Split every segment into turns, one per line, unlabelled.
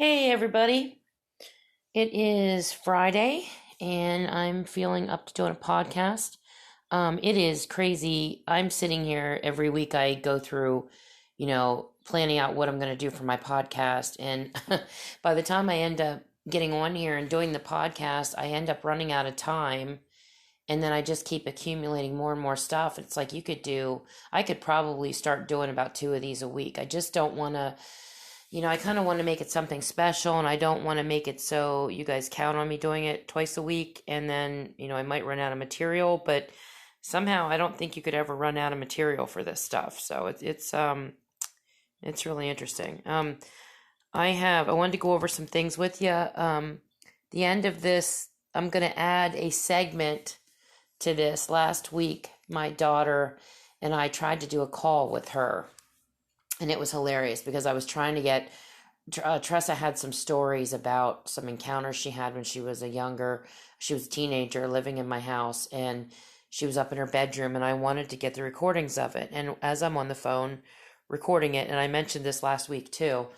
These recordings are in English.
Hey everybody, it is Friday and I'm feeling up to doing a podcast. It is crazy. I'm sitting here every week. I go through, planning out what I'm going to do for my podcast. And by the time I end up getting on here and doing the podcast, I end up running out of time. And then I just keep accumulating more and more stuff. It's like I could probably start doing about two of these a week. I just don't want to I kind of want to make it something special, and I don't want to make it so you guys count on me doing it twice a week and then, I might run out of material, but somehow I don't think you could ever run out of material for this stuff. So it's really interesting. I wanted to go over some things with you. The end of this, I'm going to add a segment to this. Last week, my daughter and I tried to do a call with her. And it was hilarious because I was trying to get Tressa had some stories about some encounters she had when she was she was a teenager living in my house, and she was up in her bedroom, and I wanted to get the recordings of it. And as I'm on the phone recording it, and I mentioned this last week too,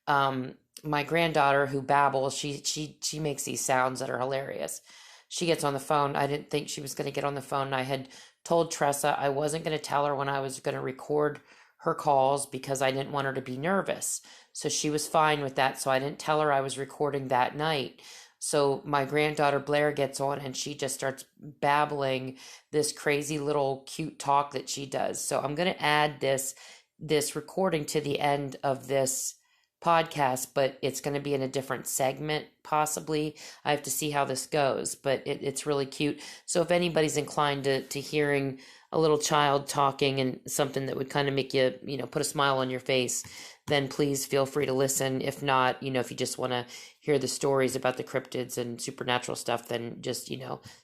my granddaughter who babbles, she makes these sounds that are hilarious. She gets on the phone. I didn't think she was going to get on the phone. I had told Tressa I wasn't going to tell her when I was going to record her calls because I didn't want her to be nervous. So she was fine with that. So I didn't tell her I was recording that night. So my granddaughter Blair gets on and she just starts babbling this crazy little cute talk that she does. So I'm going to add this recording to the end of this podcast, but it's going to be in a different segment possibly. I have to see how this goes, but it's really cute. So if anybody's inclined to hearing a little child talking and something that would kind of make you, put a smile on your face, then please feel free to listen. If not, if you just want to hear the stories about the cryptids and supernatural stuff, then just,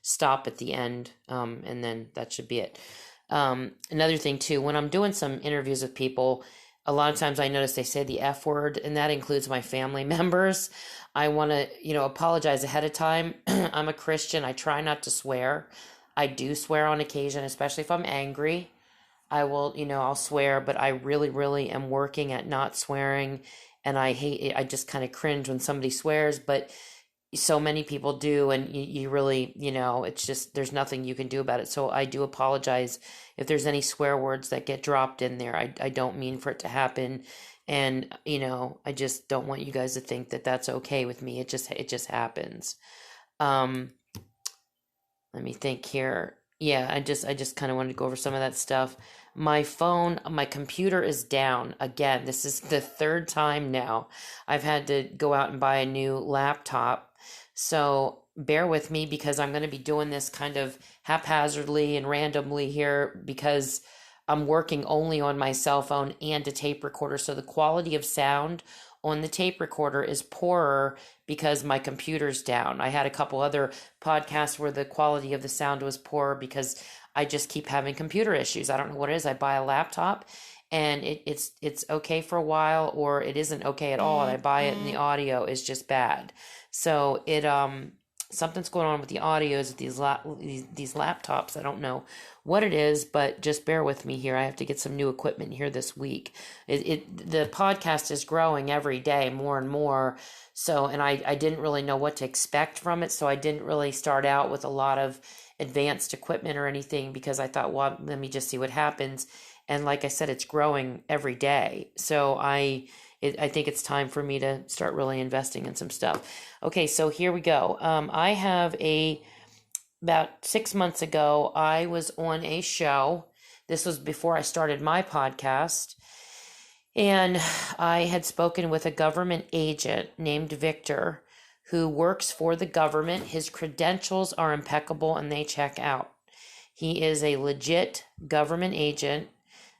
stop at the end. And then that should be it. Another thing too, when I'm doing some interviews with people, a lot of times I notice they say the F word, and that includes my family members. I want to, apologize ahead of time. I'm a Christian. I try not to swear. I do swear on occasion, especially if I'm angry. I will, I'll swear, but I really, really am working at not swearing. And I hate it. I just kind of cringe when somebody swears, but so many people do. And you really, it's just, there's nothing you can do about it. So I do apologize if there's any swear words that get dropped in there. I don't mean for it to happen. And, I just don't want you guys to think that that's okay with me. It just happens. Let me think here. Yeah, I just kind of wanted to go over some of that stuff. My computer is down again. This is the third time now. I've had to go out and buy a new laptop. So bear with me because I'm going to be doing this kind of haphazardly and randomly here because I'm working only on my cell phone and a tape recorder. So the quality of sound on the tape recorder is poorer because my computer's down. I had a couple other podcasts where the quality of the sound was poor because I just keep having computer issues. I don't know what it is. I buy a laptop and it's okay for a while, or it isn't okay at all, and I buy it and the audio is just bad. So something's going on with the audios of these laptops. I don't know what it is, but just bear with me here. I have to get some new equipment here this week. The podcast is growing every day more and more. So, and I didn't really know what to expect from it. So I didn't really start out with a lot of advanced equipment or anything because I thought, well, let me just see what happens. And like I said, it's growing every day. So I think it's time for me to start really investing in some stuff. Okay, so here we go. I have about 6 months ago, I was on a show. This was before I started my podcast. And I had spoken with a government agent named Victor who works for the government. His credentials are impeccable and they check out. He is a legit government agent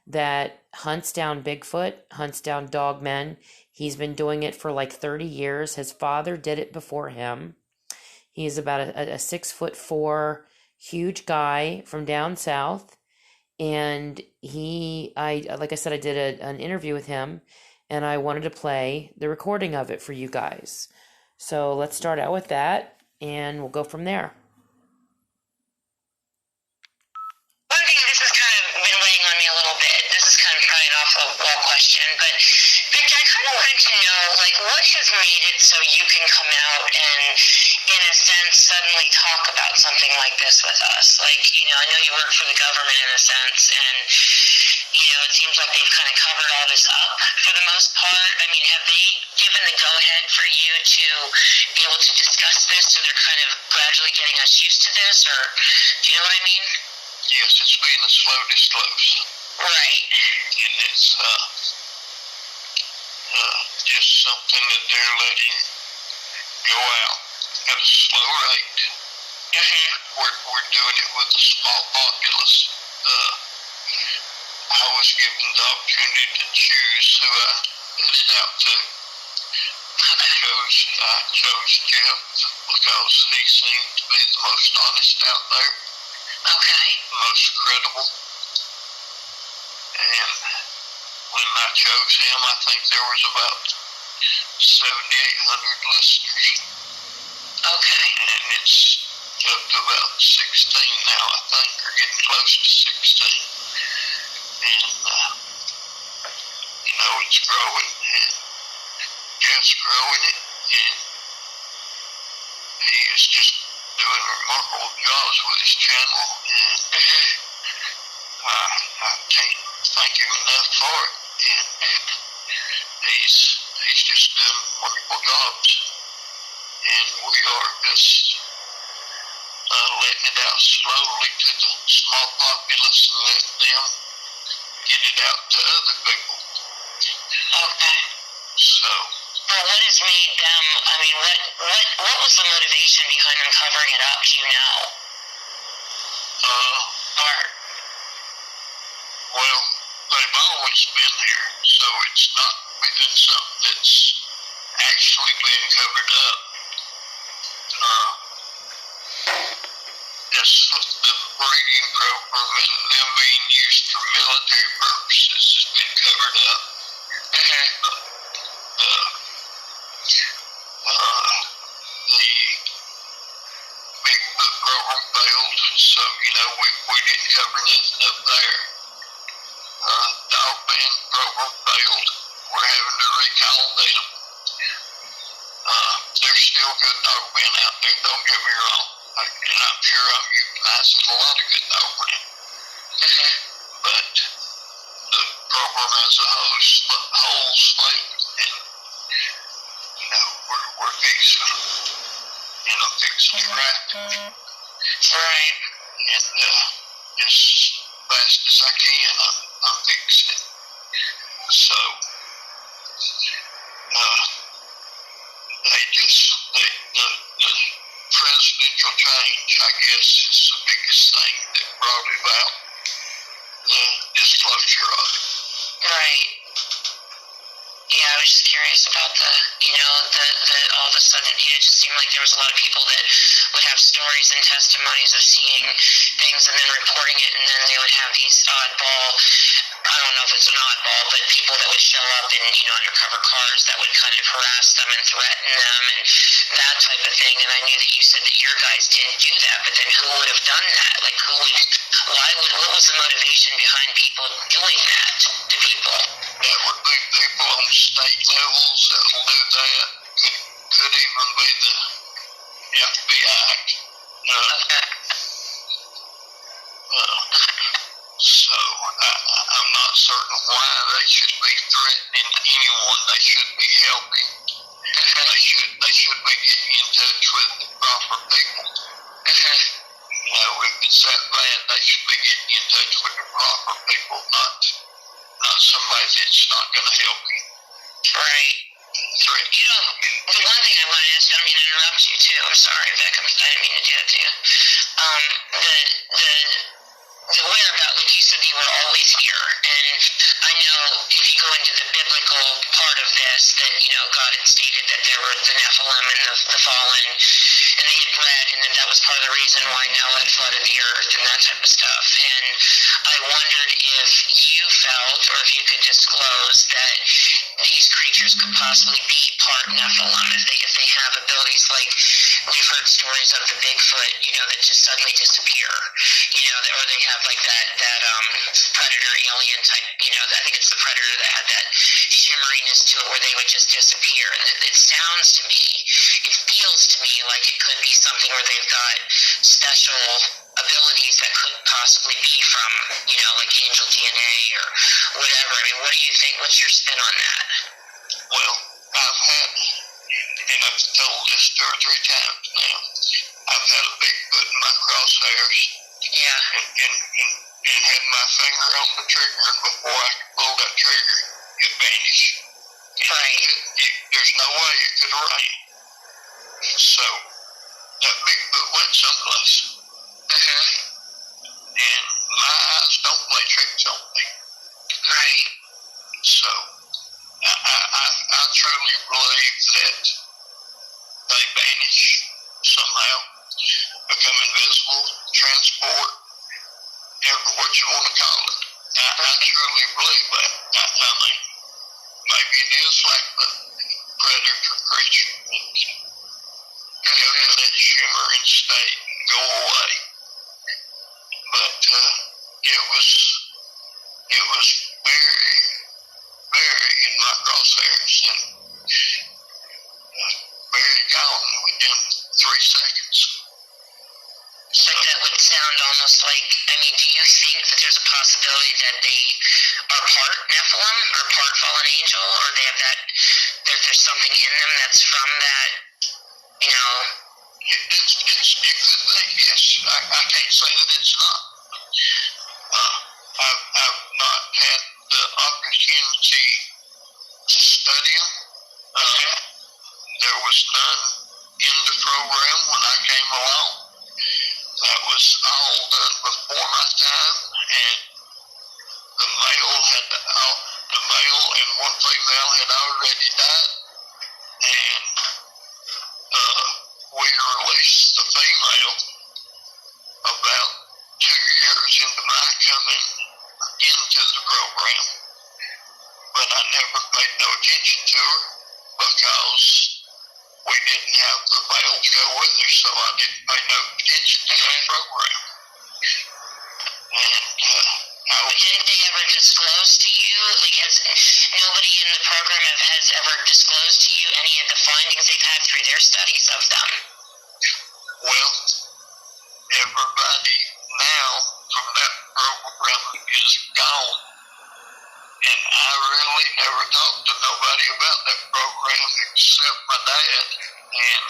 that hunts down Bigfoot, hunts down dogmen. He's been doing it for like 30 years. His father did it before him. He's about a 6'4" huge guy from down south. And like I said, I did an interview with him and I wanted to play the recording of it for you guys. So let's start out with that and we'll go from there.
One thing, this has kind of been weighing on me a little bit. This is kind of probably an off-the-wall question, but Victor, I kind of wanted to know, like, what what has made it so you can come out and, in a sense, suddenly talk about something like this with us? Like, I know you work for the government in a sense, and, it seems like they've kind of covered all this up for the most part. I mean, have they given the go-ahead for you to be able to discuss this, so they're kind of gradually getting us used to this, or do you know what I mean?
Yes, it's been a slow disclose.
Right.
And it's just something that they're letting go out at a slow rate.
Mm-hmm.
We're doing it with a small populace. I was given the opportunity to choose who I headed out to. I chose Jeff because he seemed to be the most honest out there.
Okay.
The most credible. And when I chose him, I think there was about 7,800 listeners.
Okay.
And it's up to about 16 now, I think, or getting close to 16. And, it's growing, and Jeff's growing it, and he is just doing remarkable jobs with his channel, and I can't thank him enough for it. And he's just doing wonderful jobs, and we are just letting it out slowly to the small populace and letting them get it out to other people.
Okay.
So.
What has made them, what was the motivation behind them covering it up, do you know?
Well, they've always been here, so it's not been something that's actually been covered up. Just the breeding program and them being used for military purposes has been covered up. The Bigfoot program failed, so, we didn't cover nothing up there. Dogman program failed. We're having to recall them. There's still good dogmen out there, don't get me wrong. And I'm sure I'm utilizing a lot of good dogmen. But the program as a whole failed. And, we're fixing to wrap it.
Right.
And as fast as I can, I'm fixing it. So, the presidential change, I guess, is the biggest thing that brought about the disclosure of it.
Right. Yeah, I was just curious about the all of a sudden, it just seemed like there was a lot of people that would have stories and testimonies of seeing things and then reporting it, and then they would have these oddball, I don't know if it's an oddball, but people that would show up in, undercover cars that would kind of harass them and threaten them and that type of thing. And I knew that you said that your guys didn't do that, but then who would have done that? Like, what was the motivation behind people doing that to people?
That would be people on state levels that will do that. Could even be the FBI. So I'm not certain why they should be threatening anyone. They should be helping. They should be getting in touch with the proper people. If it's that bad, they should be getting in touch with the proper people, not somebody that's not going to help you.
Right. The one thing I wanted to ask, I don't mean to interrupt you too, I'm sorry, Vic, I didn't mean to do that to you. The whereabouts, like you said, you were always here, and I know if you go into the biblical part of this, that, God had stated that there were the Nephilim and the fallen, and they had bred, and then that was part of the reason why Noah had flooded the earth and that type of stuff. And I wondered if you felt, or if you could disclose, that these creatures could possibly be part Nephilim, if they have abilities like we've heard stories of the Bigfoot, that just suddenly disappear, or they have like that predator alien type, I think it's the predator that had that shimmeriness to it where they would just disappear. And it sounds to me, it feels to me like it could be something where they've got special abilities that could possibly be from, like angel DNA or whatever. I mean, what do you think? What's your spin on that?
Well, I've had, and I've told this 2 or 3 times now, I've had a Bigfoot in my crosshairs.
Yeah.
And had my finger on the trigger, and before I could pull that trigger, it vanished.
Right.
There's no way it could rain. So, that Bigfoot went someplace.
Mm-hmm.
And my eyes don't play tricks on me.
Right.
So, I truly believe that they vanish somehow, become invisible, transport, what you want to call it. I truly believe that. I mean, maybe it is like the predator creature. Go to that shimmering state and go away. But it was very, very in my crosshairs and very gone within 3 seconds.
But that would sound almost like, do you think that there's a possibility that they are part Nephilim or part fallen angel, or they have there's something in them that's from that,
It could be, yes. I can't say that it's not. I've not had the opportunity to study them. There was none in the program when I came along. That was all done before my time, and the male and one female had already died, and we released the female about 2 years into my coming into the program, but I never paid no attention to her because we didn't have the males go with her, so I didn't pay no attention to the program. And
didn't they ever disclose to you, like, has nobody in the program has ever disclosed to you any of the findings they've had through their studies of them?
Well, everybody now from that program is gone. And I really never talked to nobody about that program except my dad. And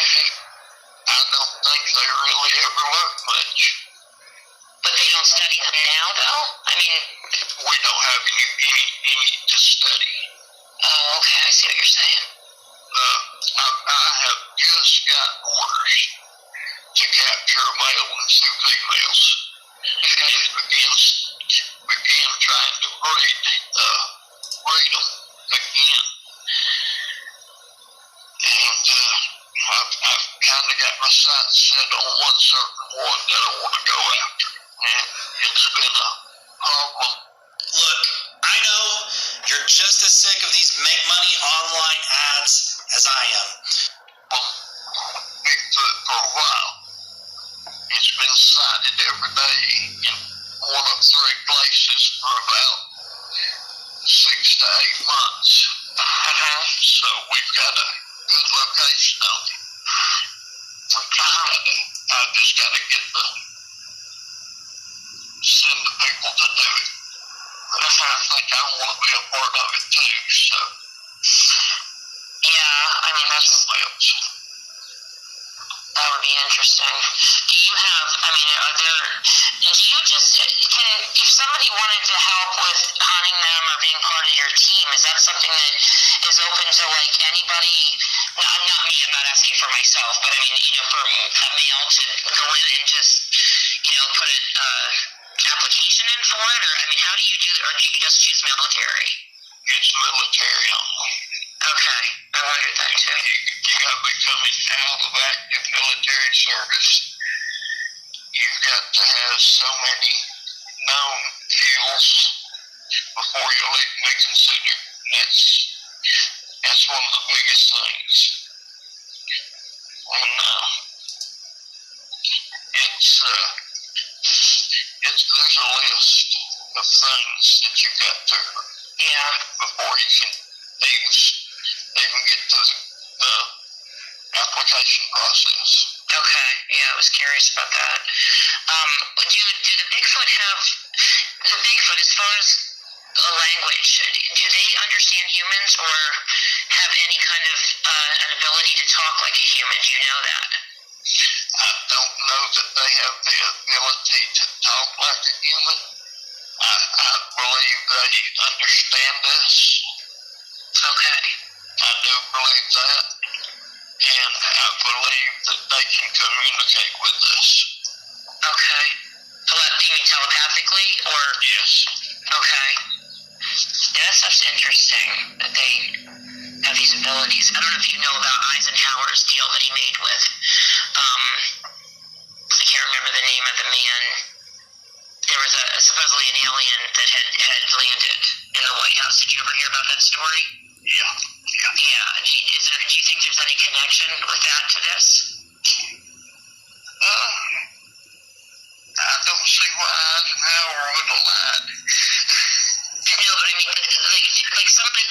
I don't think they really ever learned much.
But they don't study them now, though?
We don't have any to study.
Oh, okay, I see what you're saying.
I have just got orders to capture a male and 2 females. And begin trying to breed them again. And I've kind of got my sights set on one certain one that I want to go after. And it's been a problem.
Look, I know you're just as sick of these make money online ads as I am.
Bigfoot for a while. It's been sighted every day in 1 of 3 places for about 6 to 8 months. So we've got a good location on it. I just got to send the people to do it. But I think I want to be a part of it too, so.
Yeah, that would be interesting. Do you have, if somebody wanted to help with hunting them or being part of your team, is that something that is open to, like, anybody? Not me, I'm not asking for myself, but for a male to go in and just, put an application in for it, or, how do you do it, or do you just choose military?
It's military only.
Okay, I wondered that too.
You got to be coming out of active military service. You've got to have so many known kills before you'll even be considered. That's one of the biggest things. And there's a list of things that you've got to before you can even get to the application process.
Okay, yeah, I was curious about that. Do the Bigfoot have as far as a language, do they understand humans or have any kind of an ability to talk like a human? Do you know that?
I don't know that they have the ability to talk like a human. I believe they understand us.
Okay.
I do believe that. And I believe that they can communicate with us.
Okay. Do you mean telepathically or?
Yes.
Okay. Yeah, that stuff's interesting that they have these abilities. I don't know if you know about Eisenhower's deal that he made with, I can't remember the name of the man. There was supposedly an alien that had landed in the White House. Did you ever hear about that story?
Yeah.
Yeah. Do you think there's any connection with that to this?
I don't see why Eisenhower would have lied.
No, but I mean, like something,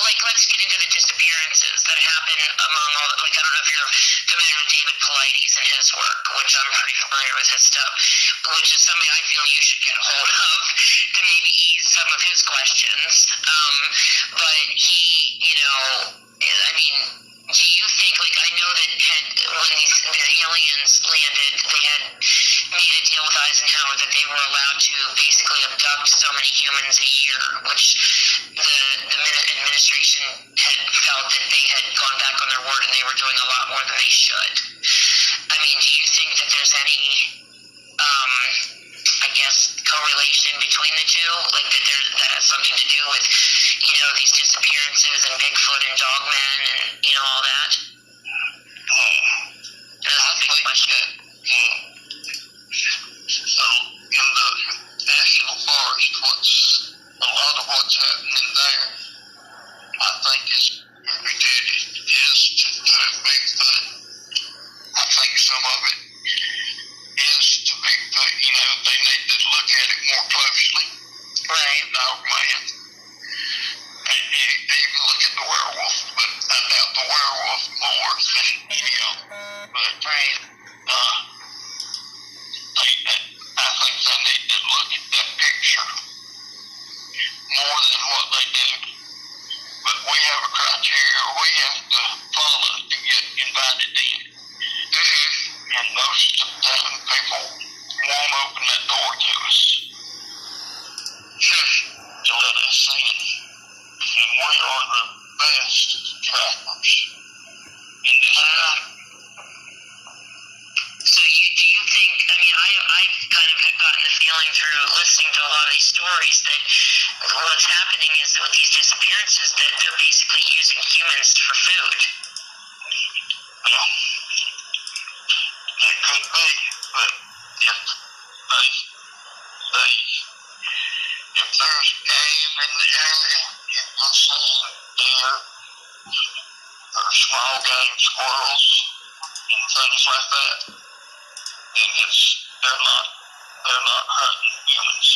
like let's get into the disappearances that happen among all the, like I don't know if you're familiar with David Paulides and his work, which I'm pretty familiar with his stuff, which is something I feel you should get a hold of to maybe ease some of his questions. But he, I mean, do you think, like, I know that when these aliens landed, they had made a deal with Eisenhower that they were allowed to basically abduct so many humans a year, which the administration had felt that they had gone back on their word and they were doing a lot more than they should. I mean, do you think that there's any, I guess, correlation between the two? Like that has something to do with, these disappearances and Bigfoot and Dogmen and, all that? That's a big question.
So in the national forest, a lot of what's happening there, I think is attributed to Bigfoot. I think some of it is to Bigfoot. They need to look at it more closely.
Right.
Dogman. And even look at the werewolf, but I doubt the werewolf more than any of them. But
right.
I think they need to look at that picture more than what they do. But we have a criteria we have to follow to get invited in. And most of the time people won't open that door to us to let us in. And we are the best trackers in this country.
So do you think, I mean, I kind of have gotten the feeling through listening to a lot of these stories that what's happening is that with these disappearances that they're basically using humans for food.
Well, that could be, but if there's game in the area, you'll see deer or small game squirrels and things like that. And they're not hunting humans.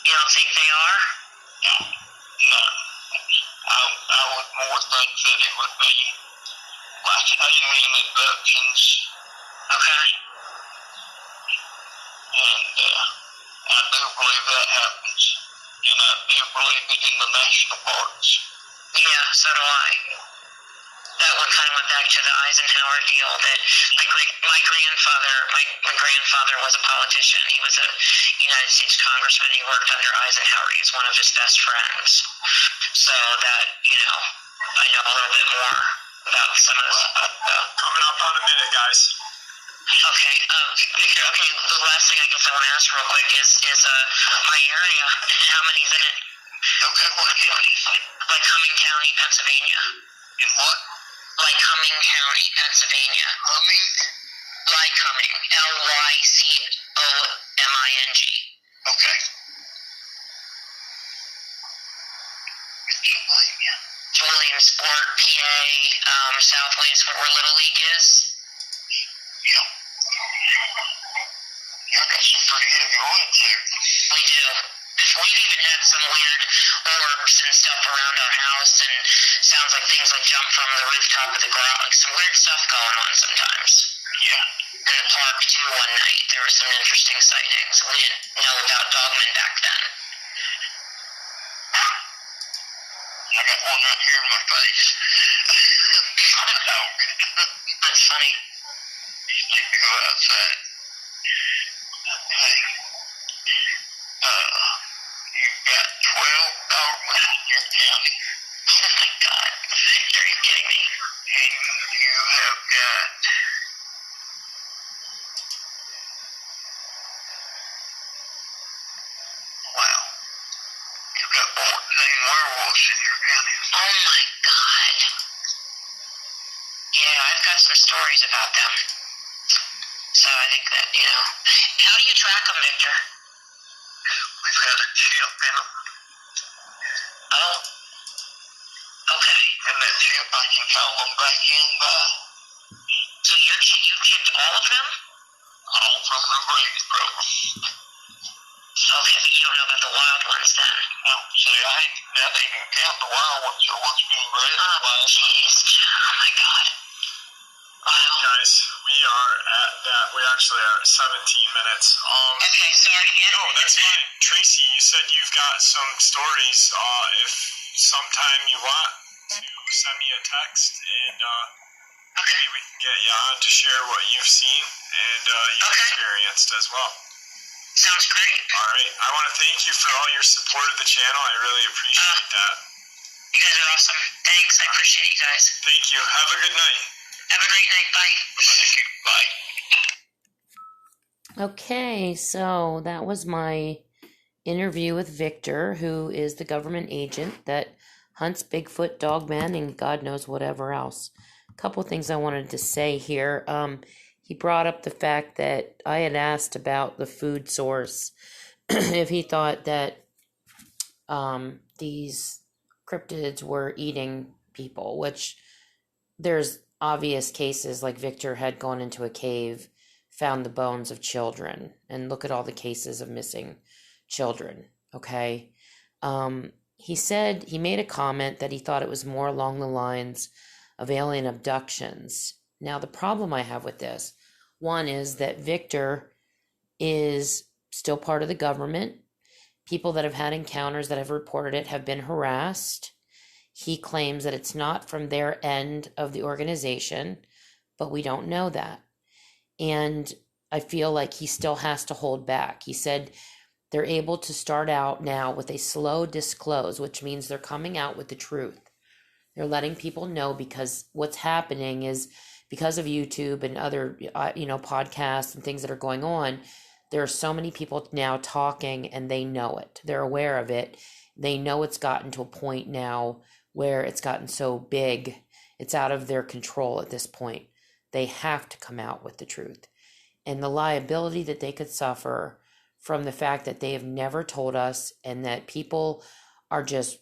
You don't think they are?
No. I would more think that it would be like alien abductions.
Okay.
And I do believe that happens. And I do believe it in the national parks.
Yeah, so do I. That one kind of went back to the Eisenhower deal that my grandfather was a politician. He was a United States congressman. He worked under Eisenhower. He was one of his best friends. So that, I know a little bit more about some of this.
Coming up on a minute, guys.
Okay, Victor, the last thing I guess I want to ask real quick is my area, how many's in it?
Okay, what county?
Like Cumming County, Pennsylvania.
In what?
Lycoming County, Pennsylvania. Lycoming, Lycoming.
Okay.
Williamsport, PA, South Williamsport, where Little League is.
Yeah. Y'all got some pretty heavy woods there.
We do. We've even had some weird orbs and stuff around our house, and sounds like things like jump from the rooftop of the garage, like some weird stuff going on sometimes.
Yeah.
In the park, too, one night, there were some interesting sightings. We didn't know about Dogmen back then.
I got one right here in my face. Dog.
That's funny.
He's need to go outside. Okay. You've got 12 dogmen in your county.
Oh my God. Are you kidding me?
And you have got wow. You've got 14 werewolves in your county.
Oh my God. Yeah, I've got some stories about them. So I think that, how do you track them, Victor?
We've got a chip in them.
Oh, okay.
And that chip I can call them back in by.
So you've chipped all of them?
All from the breeding program.
Okay, but you don't know about the wild ones then?
No, see, I didn't even count the wild ones, so what's being bred?
Oh, jeez. Oh my God.
Alright, guys, we are at that. We actually are at 17 minutes.
Okay, sorry. Yeah.
No, that's fine. Tracy, you said you've got some stories. If sometime you want to send me a text, and maybe we can get you on to share what you've seen and you've experienced as well.
Sounds great.
Alright, I want to thank you for all your support of the channel. I really appreciate that.
You guys are awesome. Thanks. I appreciate you guys.
Thank you. Have a good night.
Have a great night. Bye.
Thank you. Bye.
Okay, so that was my interview with Victor, who is the government agent that hunts Bigfoot, Dogmen, and God knows whatever else. A couple things I wanted to say here. He brought up the fact that I had asked about the food source, if he thought that these cryptids were eating people, which there's obvious cases, like Victor had gone into a cave, found the bones of children, and look at all the cases of missing children. Okay. He said, he made a comment that he thought it was more along the lines of alien abductions. Now, the problem I have with this, one is that Victor is still part of the government. People that have had encounters that have reported it have been harassed. He claims that it's not from their end of the organization, but we don't know that. And I feel like he still has to hold back. He said they're able to start out now with a slow disclose, which means they're coming out with the truth. They're letting people know, because what's happening is, because of YouTube and other, podcasts and things that are going on, there are so many people now talking, and they know it. They're aware of it. They know it's gotten to a point now where it's gotten so big, it's out of their control at this point. They have to come out with the truth. And the liability that they could suffer from the fact that they have never told us, and that people are just,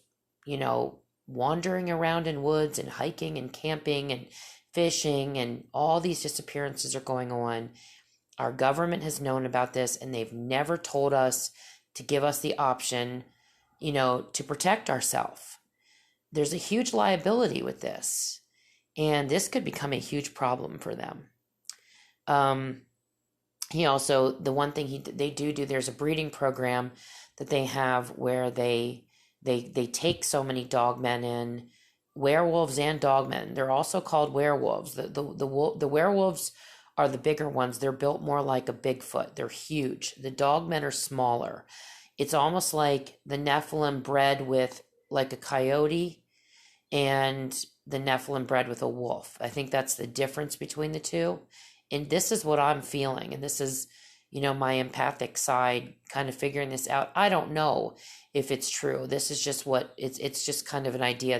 wandering around in woods and hiking and camping and fishing, and all these disappearances are going on. Our government has known about this, and they've never told us to give us the option, to protect ourselves. There's a huge liability with this, and this could become a huge problem for them. He also, the one thing they do, there's a breeding program that they have where they take so many dogmen in, werewolves and dogmen. They're also called werewolves. The werewolves are the bigger ones. They're built more like a Bigfoot. They're huge. The dogmen are smaller. It's almost like the Nephilim bred with like a coyote, and the Nephilim bred with a wolf. I think that's the difference between the two. And this is what I'm feeling. And this is, my empathic side kind of figuring this out. I don't know if it's true. This is just what it's just kind of an idea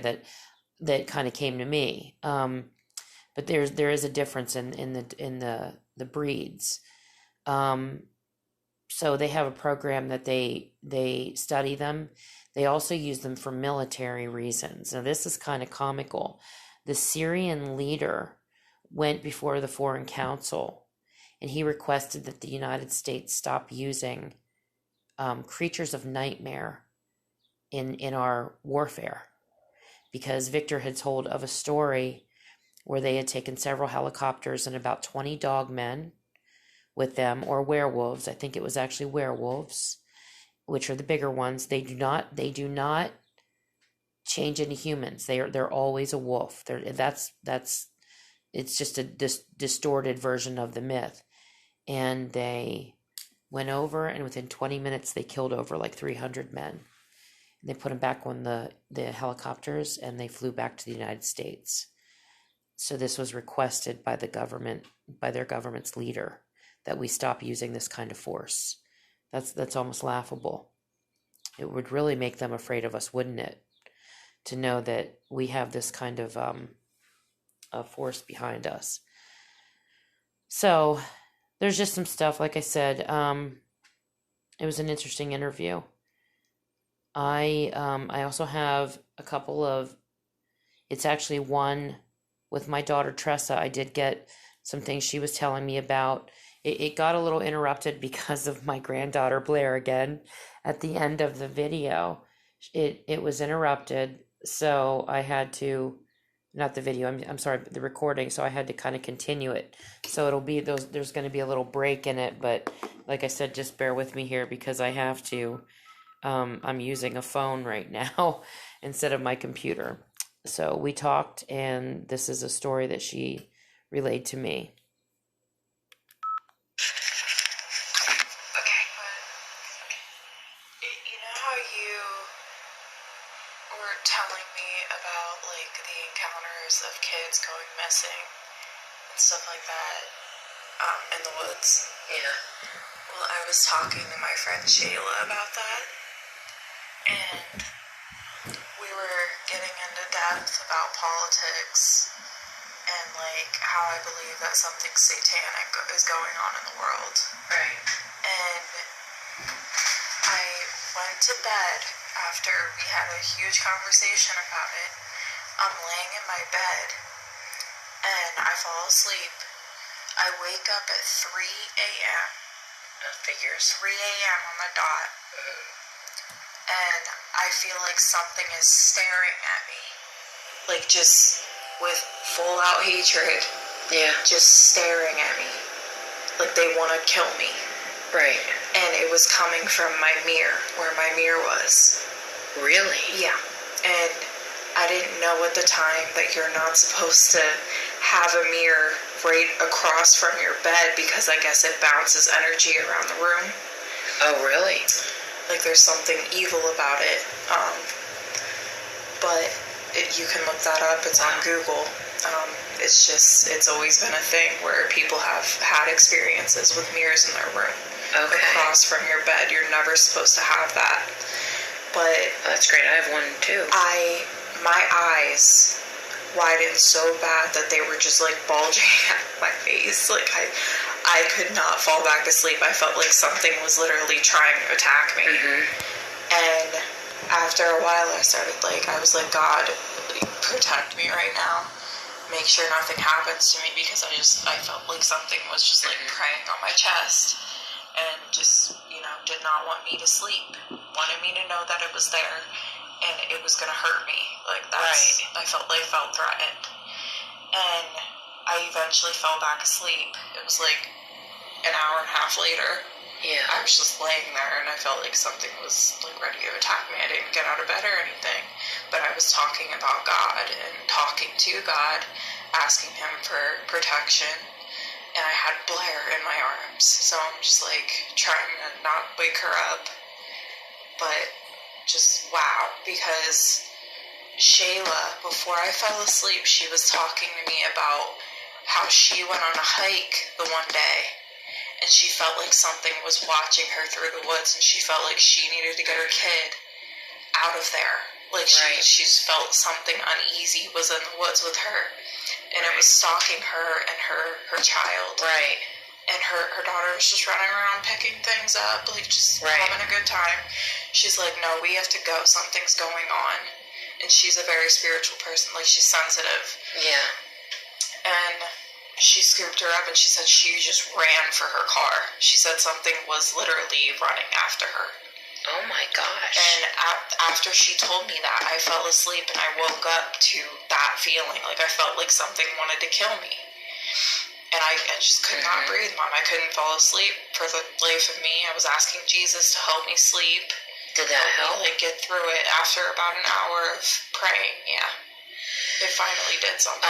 that kind of came to me. but there is a difference in the breeds. So they have a program that they study them. They also use them for military reasons. Now this is kind of comical. The Syrian leader went before the Foreign Council, and he requested that the United States stop using creatures of nightmare in our warfare, because Victor had told of a story where they had taken several helicopters and about 20 dogmen with them, or werewolves. I think it was actually werewolves, which are the bigger ones. They do not change into humans. They're always a wolf. That's it's just a distorted version of the myth. And they went over, and within 20 minutes they killed over like 300 men. And they put them back on the helicopters, and they flew back to the United States. So this was requested by the government, by their government's leader, that we stop using this kind of force. That's almost laughable. It would really make them afraid of us, wouldn't it? To know that we have this kind of a force behind us. So there's just some stuff, like I said. It was an interesting interview. I also have a couple of, it's actually one with my daughter Tressa. I did get some things she was telling me about. It got a little interrupted because of my granddaughter Blair again at the end of the video. It was interrupted, so I had to, not the video, I'm sorry, the recording, so I had to kind of continue it. So it'll be there's going to be a little break in it, but like I said, just bear with me here because I have to. I'm using a phone right now instead of my computer. So we talked, and this is a story that she relayed to me.
Okay. You know how you were telling me about, like, the encounters of kids going missing and stuff like that in the woods?
Yeah.
Well, I was talking to my friend Shayla about that, and we were getting into depth about politics and, like, how I believe that something satanic is going on in the world.
Right.
And I went to bed after we had a huge conversation about it. I'm laying in my bed, and I fall asleep. I wake up at 3 a.m.
Figures.
3 a.m. on the dot. And I feel like something is staring at me. Like, just with full out hatred.
Yeah.
Just staring at me. Like they want to kill me.
Right.
And it was coming from my mirror, where my mirror was.
Really?
Yeah. And I didn't know at the time that you're not supposed to have a mirror right across from your bed, because I guess it bounces energy around the room.
Oh, really?
Like there's something evil about it. But you can look that up. It's on Google. It's always been a thing where people have had experiences with mirrors in their room.
Okay.
Across from your bed. You're never supposed to have that. But
that's great. I have one too.
My eyes widened so bad that they were just like bulging out of my face. Like I could not fall back to sleep. I felt like something was literally trying to attack me.
Mm-hmm.
And after a while I was like, God, protect me right now. Make sure nothing happens to me, because I felt like something was just like preying on my chest. And just, did not want me to sleep. Wanted me to know that it was there, and it was gonna hurt me. Like that's, right. I felt threatened. And I eventually fell back asleep. It was like an hour and a half later.
Yeah.
I was just laying there, and I felt like something was like ready to attack me. I didn't get out of bed or anything, but I was talking about God and talking to God, asking him for protection. And I had Blair in my arms, so I'm just like trying to not wake her up. But just wow, because Shayla, before I fell asleep, she was talking to me about how she went on a hike the one day, and she felt like something was watching her through the woods, and she felt like she needed to get her kid out of there. Like she's felt something uneasy was in the woods with her. and it was stalking her and her child.
Right.
And her daughter was just running around picking things up, like just having a good time. She's like, no, we have to go. Something's going on. And she's a very spiritual person. Like, she's sensitive.
Yeah.
And she scooped her up, and she said she just ran for her car. She said something was literally running after her.
Oh, my gosh.
And after she told me that, I fell asleep, and I woke up to that feeling. Like, I felt like something wanted to kill me. And I just could not breathe, Mom. I couldn't fall asleep for the life of me. I was asking Jesus to help me sleep.
Did that help?
Me, like, get through it after about an hour of praying. Yeah, it finally did something.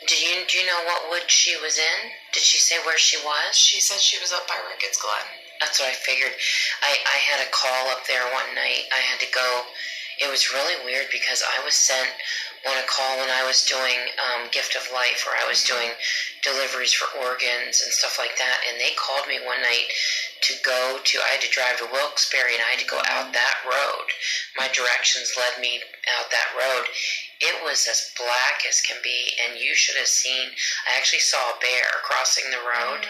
Do you know what wood she was in? Did she say where she was?
She said she was up by Ricketts Glen.
That's what I figured. I had a call up there one night. I had to go. It was really weird because I was sent on a call when I was doing Gift of Life, or I was doing deliveries for organs and stuff like that, and they called me one night to go to, I had to drive to Wilkes-Barre, and I had to go out that road. My directions led me out that road. It was as black as can be, and you should have seen, I actually saw a bear crossing the road,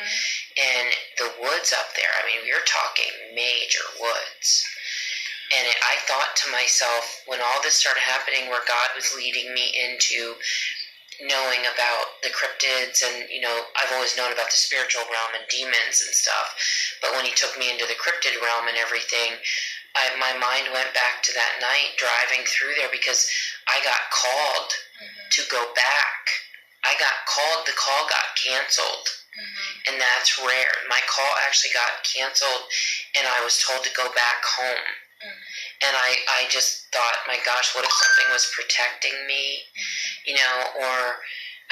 and the woods up there, I mean, you're talking major woods. And I thought to myself, when all this started happening, where God was leading me into knowing about the cryptids, and, you know, I've always known about the spiritual realm and demons and stuff, but when he took me into the cryptid realm and everything, my mind went back to that night driving through there, because I got called to go back. I got called, the call got canceled. And that's rare. My call actually got canceled, and I was told to go back home. And I just thought, my gosh, what if something was protecting me, you know, or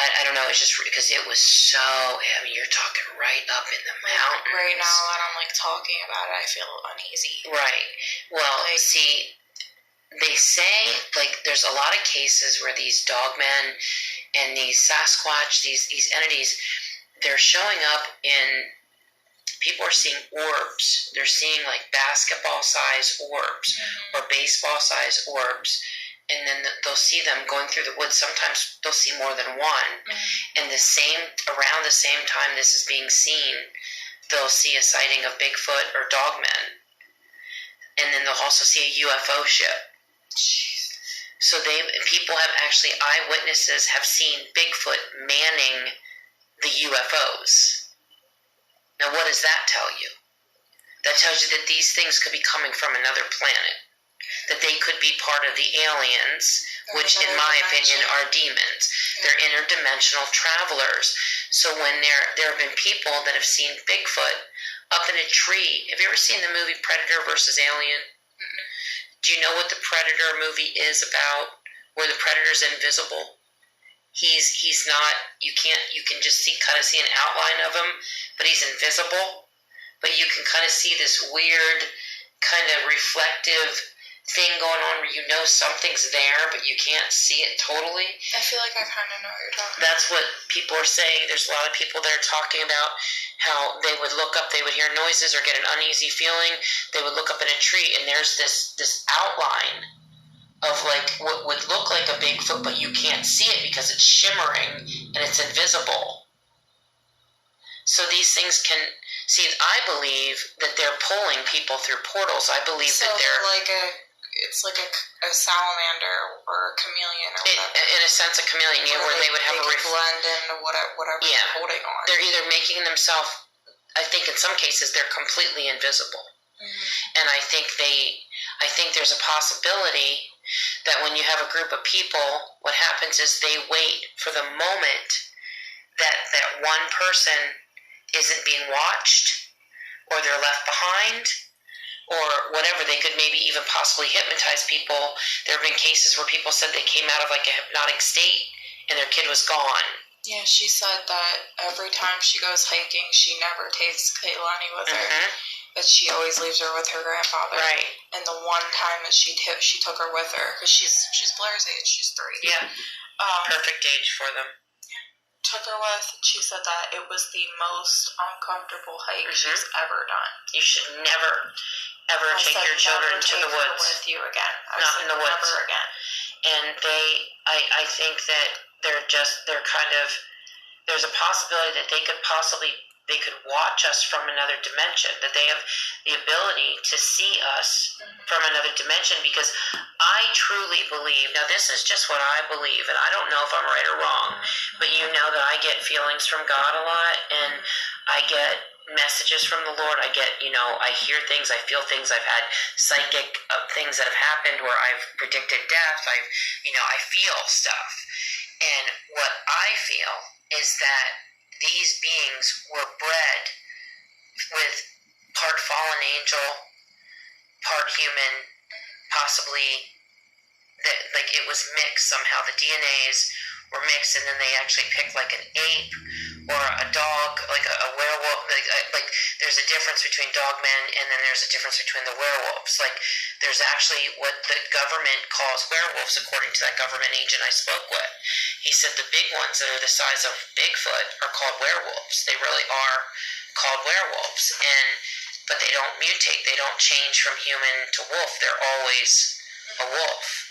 I don't know, it's just because it was so, I mean, you're talking right up in the mountains.
Right now, I don't like talking about it. I feel uneasy.
Right. Well, see, they say, like, there's a lot of cases where these dogmen and these Sasquatch, these entities, they're showing up in, people are seeing orbs. They're seeing like basketball-sized orbs or baseball-sized orbs, and then they'll see them going through the woods. Sometimes they'll see more than one, and around the same time this is being seen, they'll see a sighting of Bigfoot or Dogmen, and then they'll also see a UFO ship. So people have actually, eyewitnesses have seen Bigfoot manning the UFOs. Now, what does that tell you? That tells you that these things could be coming from another planet, that they could be part of the aliens, which in my opinion are demons. They're interdimensional travelers. So when there have been people that have seen Bigfoot up in a tree. Have you ever seen the movie Predator versus Alien? Do you know what the Predator movie is about, where the Predator's invisible? He's not, you can just kind of see an outline of him, but he's invisible. But you can kind of see this weird kind of reflective thing going on where you know something's there, but you can't see it totally.
I feel like I kind of know what you're talking about.
That's what people are saying. There's a lot of people that are talking about how they would look up, they would hear noises or get an uneasy feeling. They would look up in a tree, and there's this outline of like what would look like a Bigfoot, but you can't see it because it's shimmering and it's invisible. So these things can, see, I believe that they're pulling people through portals. I believe that they're
like it's like a salamander or a chameleon or whatever.
In a sense, a chameleon, where they would have
a blend into whatever they're holding on.
They're either making themselves, I think in some cases they're completely invisible. And I think there's a possibility that when you have a group of people, what happens is they wait for the moment that one person isn't being watched, or they're left behind, or whatever. They could maybe even possibly hypnotize people. There have been cases where people said they came out of like a hypnotic state and their kid was gone.
Yeah, she said that every time she goes hiking, she never takes Kaylani with her. That she always leaves her with her grandfather.
Right.
And the one time that she took her with her, because she's Blair's age, she's 3.
Yeah. Perfect age for them.
Took her with, and she said that it was the most uncomfortable hike she's ever done.
You should never, ever take your children to the woods.
With you again.
Not in the woods.
Never again.
And I think that there's a possibility that they could watch us from another dimension, that they have the ability to see us from another dimension, because I truly believe, now this is just what I believe, and I don't know if I'm right or wrong, but you know that I get feelings from God a lot, and I get messages from the Lord. I get, I hear things, I feel things. I've had psychic things that have happened where I've predicted death. I feel stuff. And what I feel is that these beings were bred with part fallen angel, part human, possibly that, like, it was mixed somehow. The DNAs were mixed, and then they actually picked like an ape or a dog, like a werewolf. Like there's a difference between dogmen, and then there's a difference between the werewolves. Like there's actually what the government calls werewolves, according to that government agent I spoke with. He said the big ones that are the size of Bigfoot are called werewolves. They really are called werewolves, but they don't mutate. They don't change from human to wolf. They're always a wolf.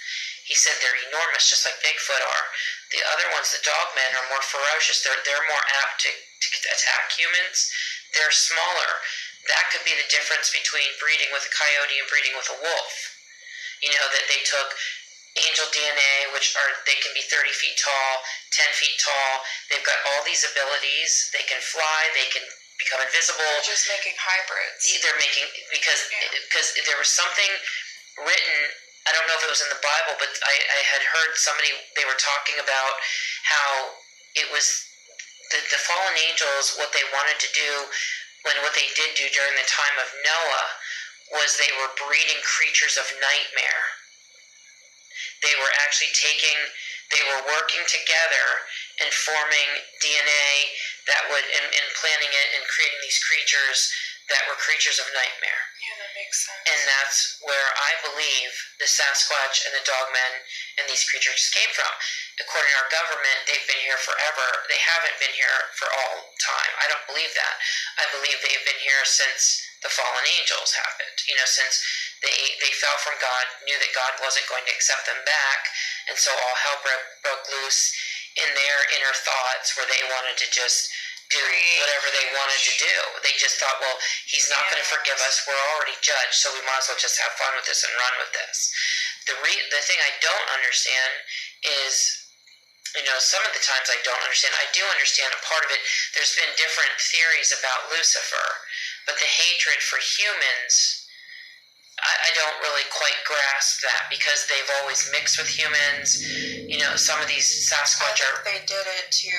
He said they're enormous, just like Bigfoot are. The other ones, the dogmen, are more ferocious. They're more apt to attack humans. They're smaller. That could be the difference between breeding with a coyote and breeding with a wolf. That they took angel DNA, they can be 30 feet tall, 10 feet tall. They've got all these abilities. They can fly. They can become invisible.
They're just making hybrids.
They're making, because there was something written, I don't know if it was in the Bible, but I had heard they were talking about how it was the fallen angels, what they wanted to do, what they did do during the time of Noah, was they were breeding creatures of nightmare. They were actually they were working together and forming DNA that would, and planning it and creating these creatures that were creatures of nightmare.
Yeah, that makes sense.
And that's where I believe the Sasquatch and the Dogmen and these creatures came from. According to our government, they've been here forever. They haven't been here for all time. I don't believe that. I believe they've been here since the fallen angels happened. Since they fell from God, knew that God wasn't going to accept them back, and so all hell broke loose in their inner thoughts, where they wanted to just do whatever they wanted to do. They just thought, well, he's not going to forgive us. We're already judged, so we might as well just have fun with this and run with this. The thing I don't understand is, some of the times I don't understand. I do understand a part of it. There's been different theories about Lucifer, but the hatred for humans, I don't really quite grasp that, because they've always mixed with humans. Some of these Sasquatch are...
They did it to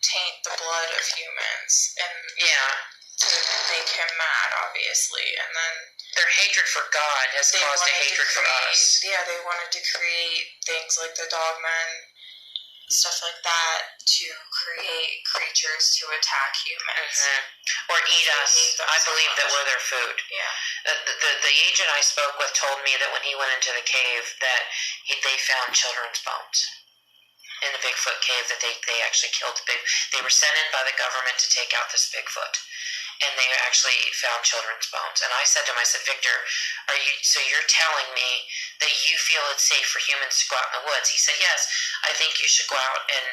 taint the blood of humans and to make him mad, obviously, and then
their hatred for God has caused a hatred for us.
Yeah, they wanted to create things like the Dogmen, stuff like that, to create creatures to attack humans.
Or eat us. I believe that we're their food.
Yeah.
The agent I spoke with told me that when he went into the cave, that they found children's bones in the Bigfoot cave, that they actually killed they were sent in by the government to take out this Bigfoot, and they actually found children's bones. And I said to him, Victor, you're telling me that you feel it's safe for humans to go out in the woods? He said, yes, I think you should go out and,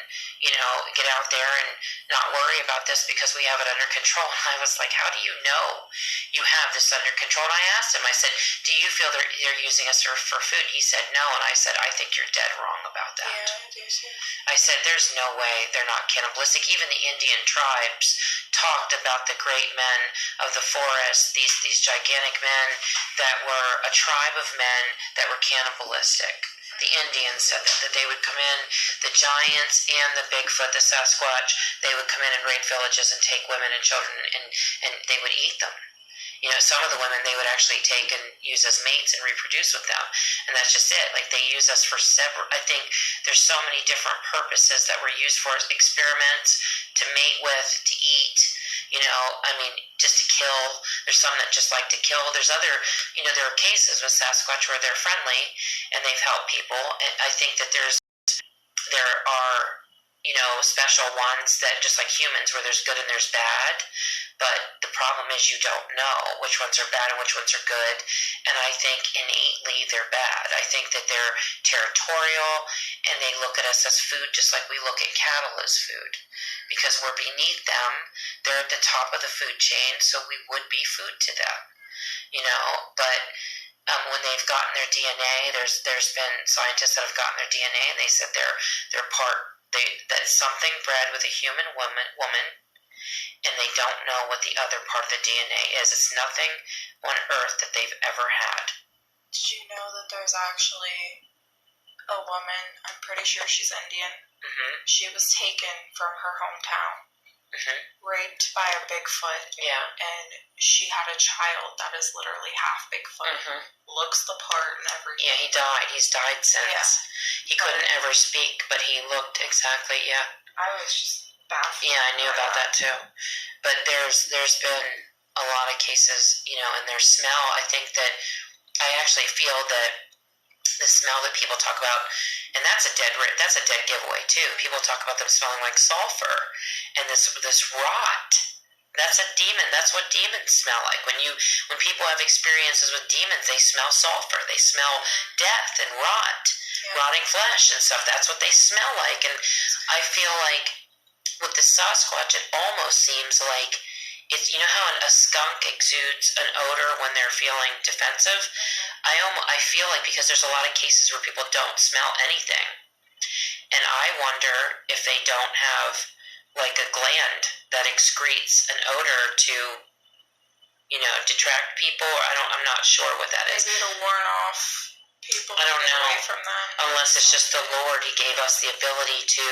get out there and not worry about this, because we have it under control. And I was like, how do you know you have this under control? And I asked him, I said, do you feel they're using us for food? He said, no. And I said, I think you're dead wrong about that.
Yeah, I do too.
I said, there's no way they're not cannibalistic. Even the Indian tribes talked about the great men of the forest, these gigantic men that were a tribe of men that were cannibalistic. The Indians said that they would come in, the giants and the Bigfoot, the Sasquatch, they would come in and raid villages and take women and children, and they would eat them. Some of the women they would actually take and use as mates and reproduce with them. And that's just it. Like, they use us for I think there's so many different purposes that were used for experiments, to mate with, to eat, just to kill. There's some that just like to kill. There's other, there are cases with Sasquatch where they're friendly and they've helped people. And I think that there are, special ones that, just like humans, where there's good and there's bad.
But the problem is you don't know which ones are bad and which ones are good. And I think innately they're bad. I think that they're territorial and they look at us as food just like we look at cattle as food. Because we're beneath them, they're at the top of the food chain, so we would be food to them. But when they've gotten their DNA, there's been scientists that have gotten their DNA and they said they're that something bred with a human woman, and they don't know what the other part of the DNA is. It's nothing on Earth that they've ever had.
Did you know that there's actually a woman, I'm pretty sure she's Indian, she was taken from her hometown, raped by a Bigfoot, and she had a child that is literally half Bigfoot, looks the part and everything.
Yeah, he died. He's died since. He couldn't ever speak, but he looked exactly,
I was just baffled.
Yeah, I knew about that too. But there's been a lot of cases, and their smell, I think that I actually feel that the smell that people talk about, and that's a dead giveaway too. People talk about them smelling like sulfur and this rot. That's a demon. That's what demons smell like. When people have experiences with demons, they smell sulfur. They smell death and rotting flesh and stuff. That's what they smell like. And I feel like with the Sasquatch, it almost seems like it's, how a skunk exudes an odor when they're feeling defensive. I feel like because there's a lot of cases where people don't smell anything, and I wonder if they don't have like a gland that excretes an odor to, detract people. I'm not sure what that is.
Maybe to warn off people.
I don't know.
Away from them.
Unless it's just the Lord. He gave us the ability to.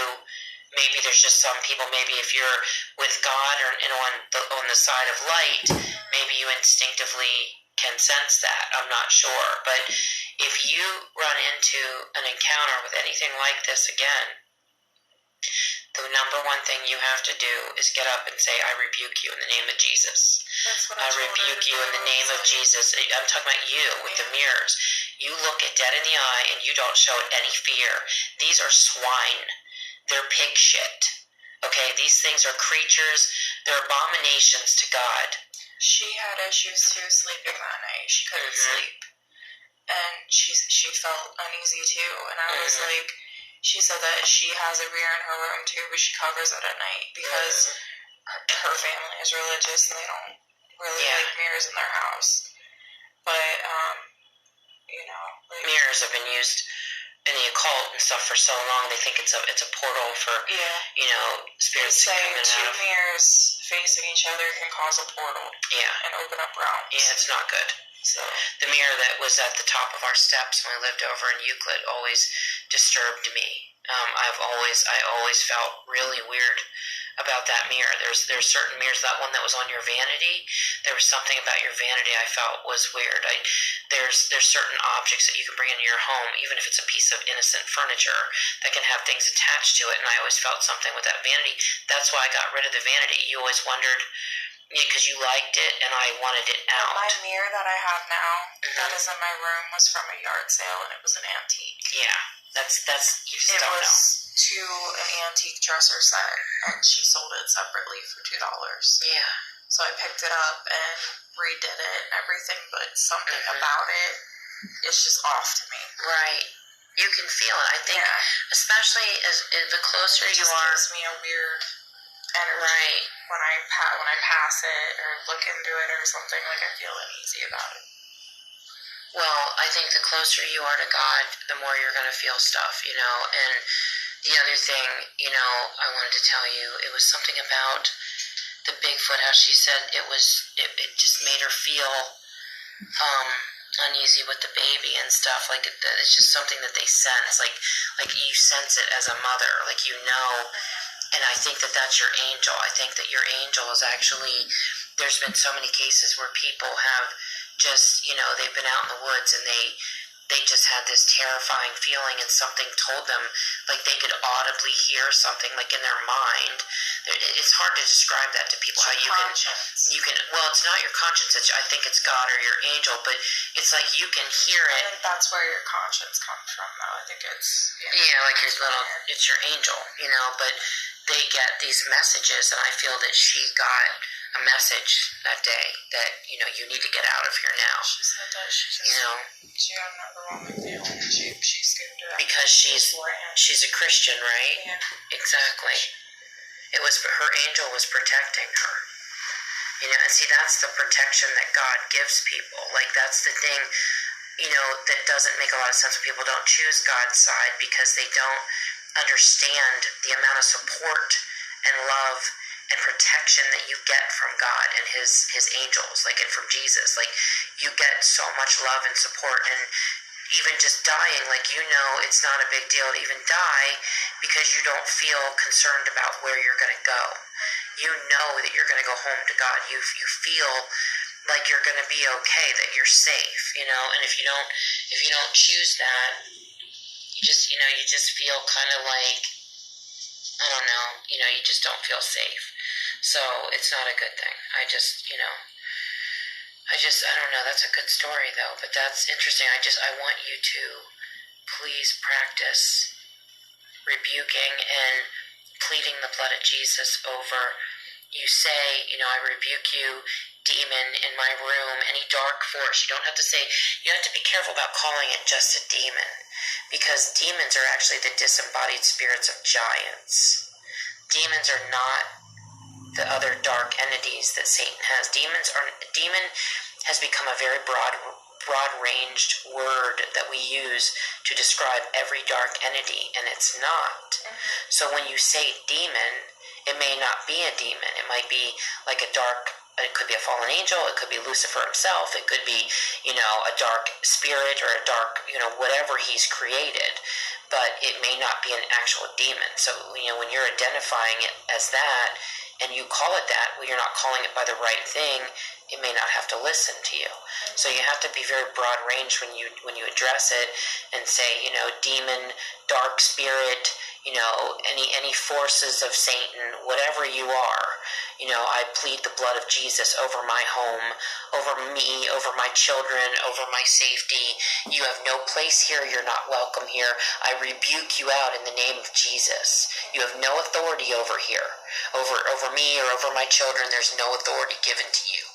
Maybe there's just some people. Maybe if you're with God or on the side of light, maybe you instinctively can sense that. I'm not sure. But if you run into an encounter with anything like this again, the number one thing you have to do is get up and say, I rebuke you in the name of Jesus.
That's what I
rebuke you in the name of Jesus. I'm talking about you with the mirrors. You look it dead in the eye and you don't show any fear. These are swine. They're pig shit. Okay, these things are creatures. They're abominations to God.
She had issues too sleeping that night. She couldn't sleep. And she felt uneasy too. And I was like, she said that she has a mirror in her room too, but she covers it at night because her family is religious and they don't really like mirrors in their house. But,
mirrors have been used in the occult and stuff for so long. They think it's a portal for, spirits to come in and
two
out of.
mirrors facing each other can cause a portal. And open up realms.
Yeah, it's not good.
So
the mirror that was at the top of our steps when we lived over in Euclid always disturbed me. I always felt really weird about that mirror. There's certain mirrors. That one that was on your vanity, there was something about your vanity I felt was weird. There's certain objects that you can bring into your home, even if it's a piece of innocent furniture that can have things attached to it. And I always felt something with that vanity. That's why I got rid of the vanity. You always wondered. Because you liked it and I wanted it out.
My mirror that I have now, that is in my room, was from a yard sale and it was an antique.
Yeah, that's you just don't know.
It was to an antique dresser set and she sold it separately for $2.
Yeah.
So I picked it up and redid it and everything, but something about it is just off to me.
Right. You can feel it. I think, especially as the closer you are.
It just gives me a weird energy.
Right.
When I pass it or look into it or something, like I feel uneasy about it.
Well, I think the closer you are to God, the more you're going to feel stuff, And the other thing, I wanted to tell you, it was something about the Bigfoot, how she said it just made her feel uneasy with the baby and stuff. Like it's just something that they sense. Like you sense it as a mother, like And I think that that's your angel. I think that your angel is actually, there's been so many cases where people have just, they've been out in the woods and they just had this terrifying feeling and something told them, like they could audibly hear something like in their mind. It's hard to describe that to people. How you can, well, it's not your conscience. I think it's God or your angel, but it's like you can hear it.
I think that's where your conscience comes from, though. I think it's,
like your it's your angel, but they get these messages, and I feel that she got
a message that day that, you know, you need to get out of here now.
She said that she had an overwhelming feeling. She scared her.
Because she's a Christian, right?
Yeah.
Exactly. It was her angel was protecting her. You know, and see, that's the protection that God gives people. Like, that's the thing, you know, that doesn't make a lot of sense when people don't choose God's side, because they don't understand the amount of support and love and protection that you get from God and his angels, like, and from Jesus. Like, you get so much love and support, and even just dying, like, you know, it's not a big deal to even die because you don't feel concerned about where you're going to go. You know that you're going to go home to God. You feel like you're going to be okay, that you're safe, you know. And if you don't choose that, you just feel kind of like, I don't know, you know, you just don't feel safe. So it's not a good thing. I don't know, that's a good story though, but that's interesting. I want you to please practice rebuking and pleading the blood of Jesus over. You say, you know, I rebuke you, demon in my room, any dark force. You don't have to say, you have to be careful about calling it just a demon, because demons are actually the disembodied spirits of giants. Demons are not the other dark entities that Satan has. Demon has become a very broad-ranged word that we use to describe every dark entity, and it's not. So when you say demon, it may not be a demon. It might be like it could be a fallen angel, it could be Lucifer himself, it could be, you know, a dark spirit or a dark, you know, whatever he's created, but it may not be an actual demon. So, you know, when you're identifying it as that, and you call it that, well, you're not calling it by the right thing, it may not have to listen to you. So you have to be very broad range when you address it and say, you know, demon, dark spirit, you know, any forces of Satan, whatever you are, you know, I plead the blood of Jesus over my home, over me, over my children, over my safety. You have no place here. You're not welcome here. I rebuke you out in the name of Jesus. You have no authority over here, over me or over my children. There's no authority given to you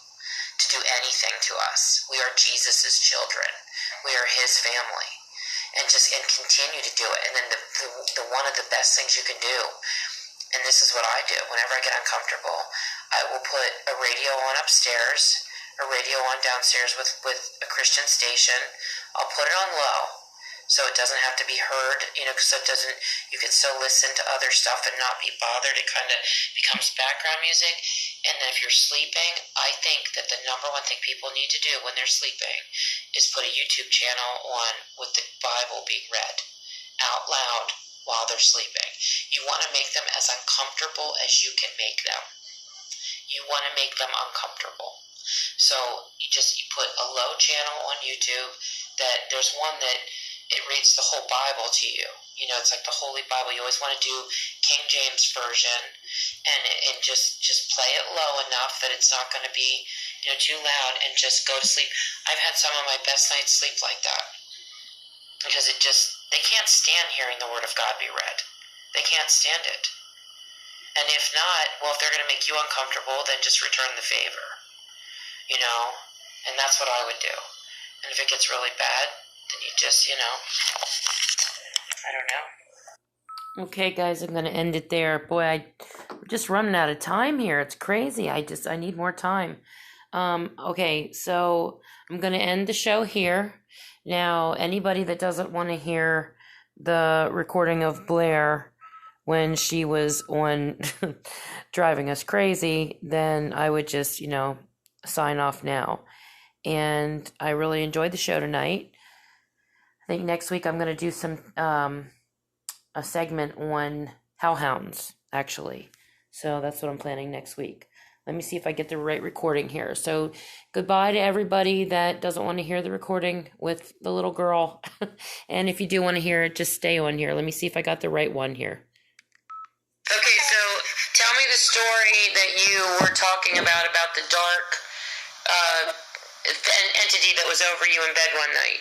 to do anything to us. We are Jesus's children. We are his family. And continue to do it. And then the one of the best things you can do, and this is what I do whenever I get uncomfortable, I will put a radio on upstairs, a radio on downstairs with a Christian station. I'll put it on low so it doesn't have to be heard, you know, so you can still listen to other stuff and not be bothered. It kind of becomes background music. And then if you're sleeping, I think that the number one thing people need to do when they're sleeping is put a YouTube channel on with the Bible being read out loud while they're sleeping. You want to make them as uncomfortable as you can make them. You want to make them uncomfortable. So you put a low channel on YouTube that there's one that it reads the whole Bible to you. You know, it's like the Holy Bible. You always want to do King James Version and just play it low enough that it's not going to be, you know, too loud, and just go to sleep. I've had some of my best night's sleep like that, because they can't stand hearing the Word of God be read. They can't stand it. And if not, well, if they're going to make you uncomfortable, then just return the favor. You know, and that's what I would do. And if it gets really bad, then you just, you know, I don't know. Okay, guys, I'm going to end it there. Boy, I'm just running out of time here. It's crazy. I need more time. Okay, so I'm going to end the show here. Now, anybody that doesn't want to hear the recording of Blair when she was on driving us crazy, then I would just, you know, sign off now. And I really enjoyed the show tonight. I think next week I'm going to do some a segment on hellhounds, actually. So that's what I'm planning next week. Let me see if I get the right recording here. So goodbye to everybody that doesn't want to hear the recording with the little girl. And if you do want to hear it, just stay on here. Let me see if I got the right one here. Okay, so tell me the story that you were talking about the dark entity that was over you in bed one night.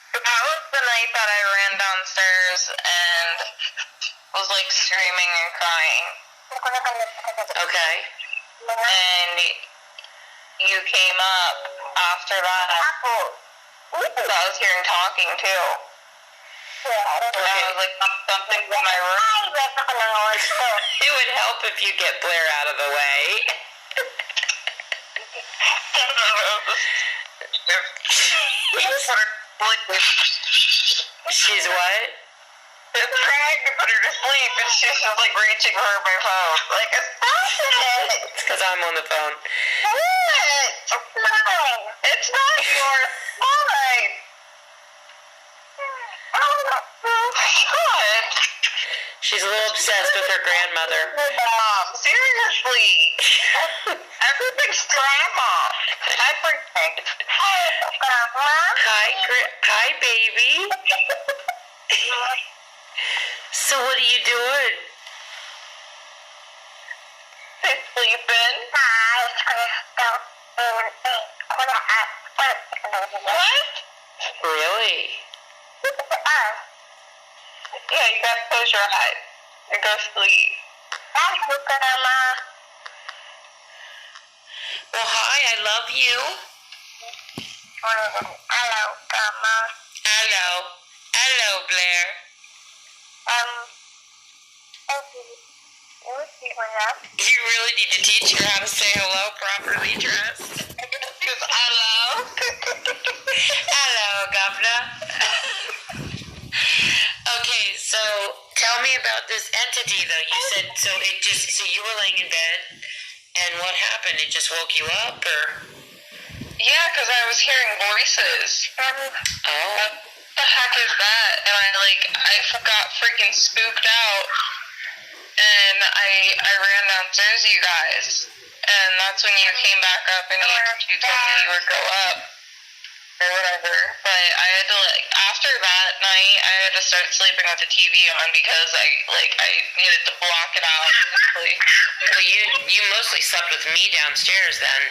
That was the night that I ran downstairs and was like screaming and crying.
Okay.
And you came up after that. I was hearing talking too. And I was like, something in my room.
It would help if you get Blair out of the way. She's what?
It's trying to put her to sleep, and she's just like reaching for my phone. Like, stop it!
It's because I'm on the phone.
What? It's mine. It's not yours. Mine. God.
She's a little obsessed with her grandmother.
Mom, seriously. Everything's grandma. Everything. Hi, Grandma.
Hi, baby. So what are you doing?
She's sleeping. What?
Really?
Yeah, you gotta close your eyes and go sleep.
Well, hi, I love you.
Hello, Grandma.
Hello, Blair. You really need to teach her how to say hello properly dressed.
Hello.
Hello, Governor. Okay, so tell me about this entity, though. You said, so you were laying in bed, and what happened? It just woke you up, or?
Yeah, because I was hearing voices.
Oh.
What the heck is that? And I got freaking spooked out. And I ran downstairs, you guys. And that's when you came back up and you told me you would go up. Or whatever. But I had to, after that night, I had to start sleeping with the TV on because I needed to block it out.
Well, you mostly slept with me downstairs then.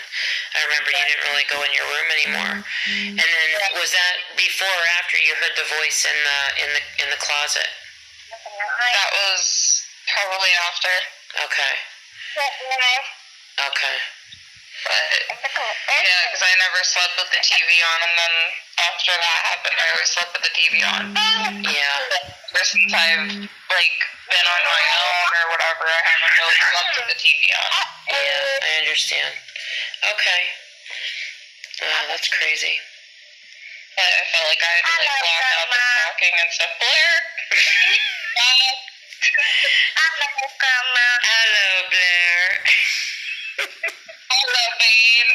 I remember you didn't really go in your room anymore. And then was that before or after you heard the voice in the closet?
That was probably after.
Okay. Okay.
But yeah, because I never slept with the TV on, and then after that happened, I always slept with the TV on.
Yeah.
Ever since I've been on my own or whatever, I haven't really slept with the TV on.
Yeah, I understand. Okay. That's crazy.
But I felt like I had to block out the talking and stuff. Blair.
Hello, Blair.
Hello, babe.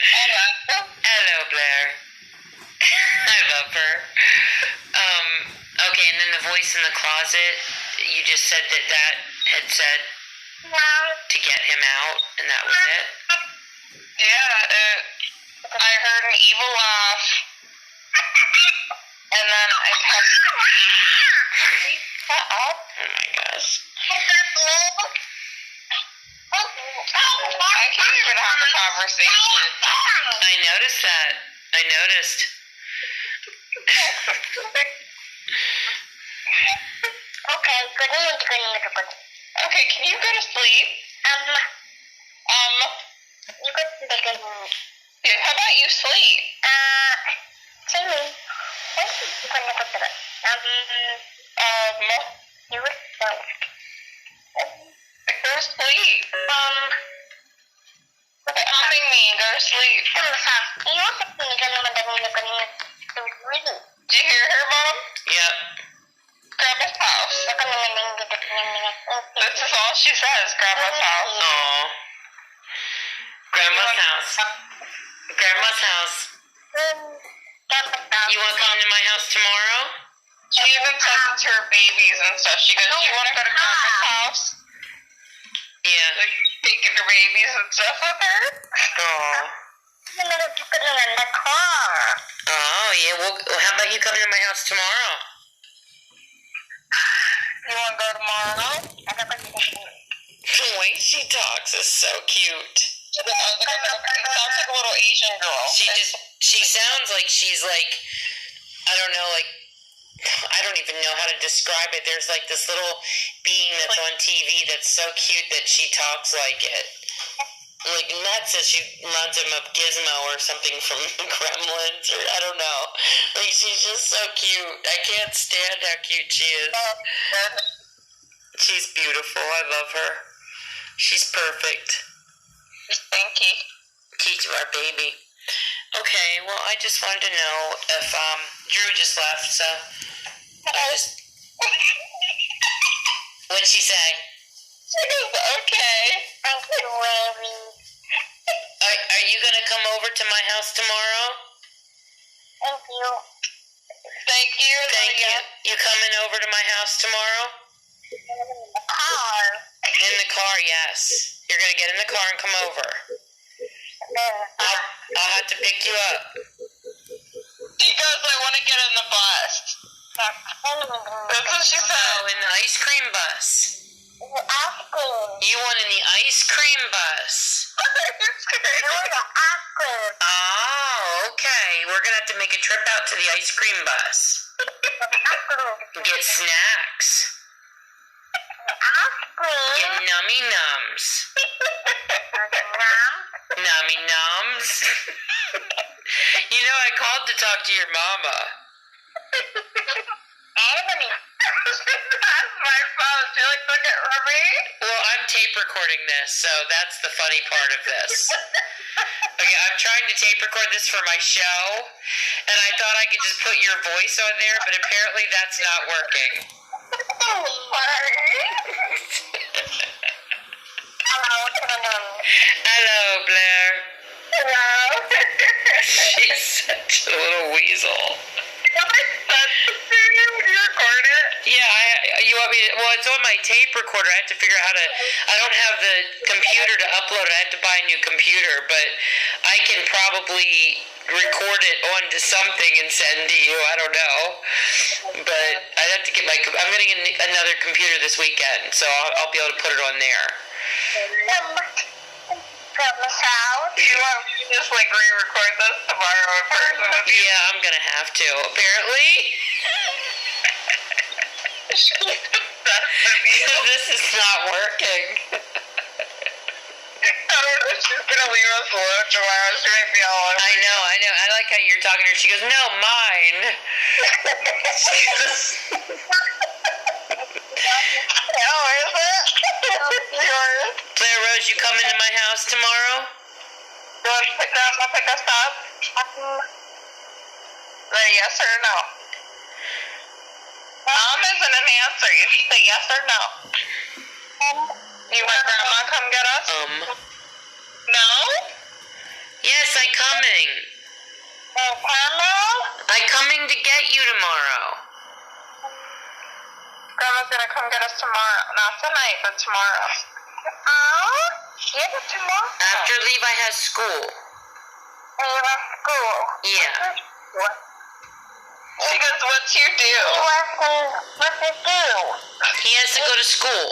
Hello, Blair. I love her. Okay, and then the voice in the closet, you just said that had said to get him out, and that was it?
Yeah, I heard an evil laugh, and then I kept... Shut up.
Oh my gosh.
I can't even have a conversation.
I noticed that. I noticed.
Okay, can you go to sleep? Yeah, how about you sleep? Go to sleep. Quit humming me and go to sleep. Did you hear her, Mom?
Yep.
Grandma's house. This is all she says, Grandma's house.
Aw. Grandma's house. Grandma's house. You want to come to my house tomorrow?
She even says it to her babies and stuff. She goes, "You want to go to Grandma's house?"
Yeah.
Like, taking her babies and stuff with her.
Aw. Oh, yeah. Well, how about you coming to my house tomorrow?
You want to go tomorrow?
The way she talks is so cute.
It sounds like a little Asian girl.
She sounds like she's like, I don't know, like
I don't even know how to describe it. There's like this little being that's on TV that's so cute that she talks like it. Like Matt says she reminds him of Gizmo or something from the Gremlins, or I don't know. Like she's just so cute. I can't stand how cute she is. She's beautiful. I love her. She's perfect.
Thank you.
She's our baby. Okay, well, I just wanted to know if Drew just left, so what'd she say?
She goes, okay.
Are you gonna come over to my house tomorrow?
Thank you. Thank you.
Thank you. You coming over to my house tomorrow?
Car.
In the car, yes. You're gonna get in the car and come over. I'll have to pick you up.
She goes, I want to get in the bus. That's what she said.
Oh, in the ice cream bus.
Ice cream.
You want in the ice cream bus? Oh, okay. We're gonna have to make a trip out to the ice cream bus. Get snacks. Get nummy nums. Nummy nums. You know, I called to talk to your mama.
That's my phone. She like looking at me.
Well, I'm tape recording this, so that's the funny part of this. Okay, I'm trying to tape record this for my show, and I thought I could just put your voice on there, but apparently that's not working. Hello, Blair.
Hello.
She's such a little weasel.
You record it?
Yeah, you want me to, well, it's on my tape recorder. I have to figure out how to, I don't have the computer to upload it. I have to buy a new computer, but I can probably record it onto something and send to you. I don't know. But I'd have to get I'm getting another computer this weekend, so I'll be able to put it on there.
From the south? You want me to just like re-record this tomorrow in person with you?
Yeah, I'm gonna have to, apparently. This is not working.
I don't know, she's gonna leave us alone tomorrow. She might be all over.
I know. I like how you're talking to her. She goes, no, mine.
Oh, is it? Yours.
Claire Rose, you coming to my house tomorrow?
You want to pick us up? Is that a yes or a no? Isn't an answer. You should say yes or no. You want Grandma to come get us? No?
Yes, I coming.
Grandma?
I coming to get you tomorrow.
Grandma's gonna come get us tomorrow. Not tonight, but tomorrow. Oh? Get it tomorrow?
After Levi has school.
You have school?
Yeah.
What? She goes, what's you do? What's you do?
He has to go to school.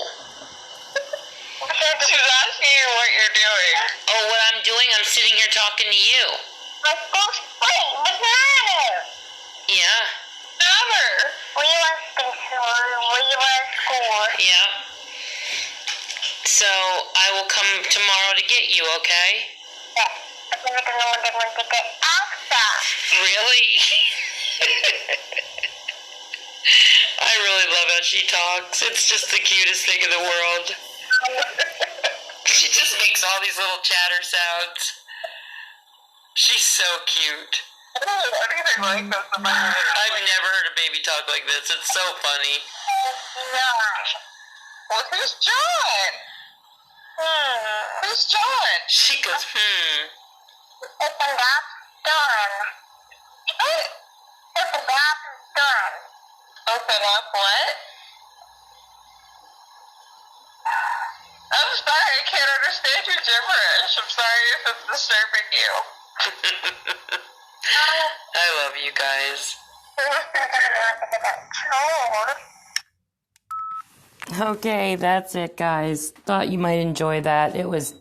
She's asking you what you're doing.
Oh, what I'm doing? I'm sitting here talking to you.
Let's go straight. What's the matter?
Yeah.
Never. We want school.
Yeah. So I will come tomorrow to get you, okay?
Yeah. I'm going to get outside.
Really? I really love how she talks. It's just the cutest thing in the world. She just makes all these little chatter sounds. She's so cute.
Anything like this in my head.
I've never heard a baby talk like this. It's so funny.
Well, who's John? Who's John?
She goes,
It's a lot done. What? It's a lot done. Open up what? I'm sorry, I can't understand your gibberish. I'm sorry if it's disturbing you.
I love you guys. Okay, that's it, guys. Thought you might enjoy that. It was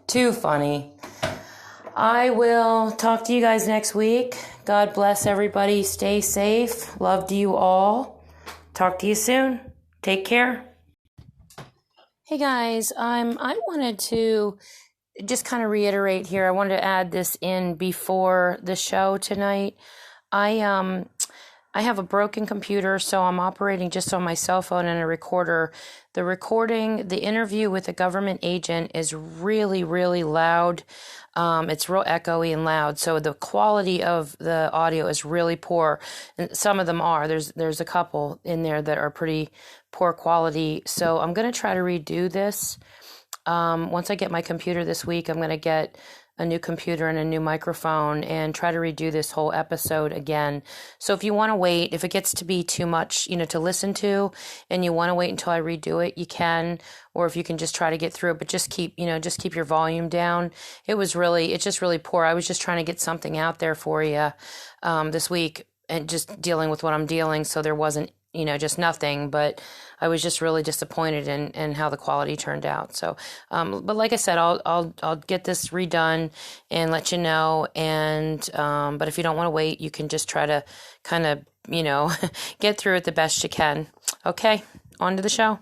too funny. I will talk to you guys next week.
God bless everybody. Stay safe. Love to you all. Talk to you soon. Take care. Hey guys, I wanted to just kind of reiterate here. I wanted to add this in before the show tonight. I have a broken computer, so I'm operating just on my cell phone and a recorder. The interview with a government agent is really, really loud. It's real echoey and loud, so the quality of the audio is really poor. And some of them are. There's a couple in there that are pretty poor quality. So I'm going to try to redo this. Once I get my computer this week, I'm going to get a new computer and a new microphone and try to redo this whole episode again. So if you want to wait, if it gets to be too much, to listen to, and you want to wait until I redo it, you can, or if you can just try to get through it, but just keep your volume down. It's just really poor. I was just trying to get something out there for you, this week, and just dealing with what I'm dealing. So there wasn't, just nothing, but I was just really disappointed in how the quality turned out. So, but like I said, I'll get this redone and let you know. And, but if you don't want to wait, you can just try to kind of, get through it the best you can. Okay. On to the show.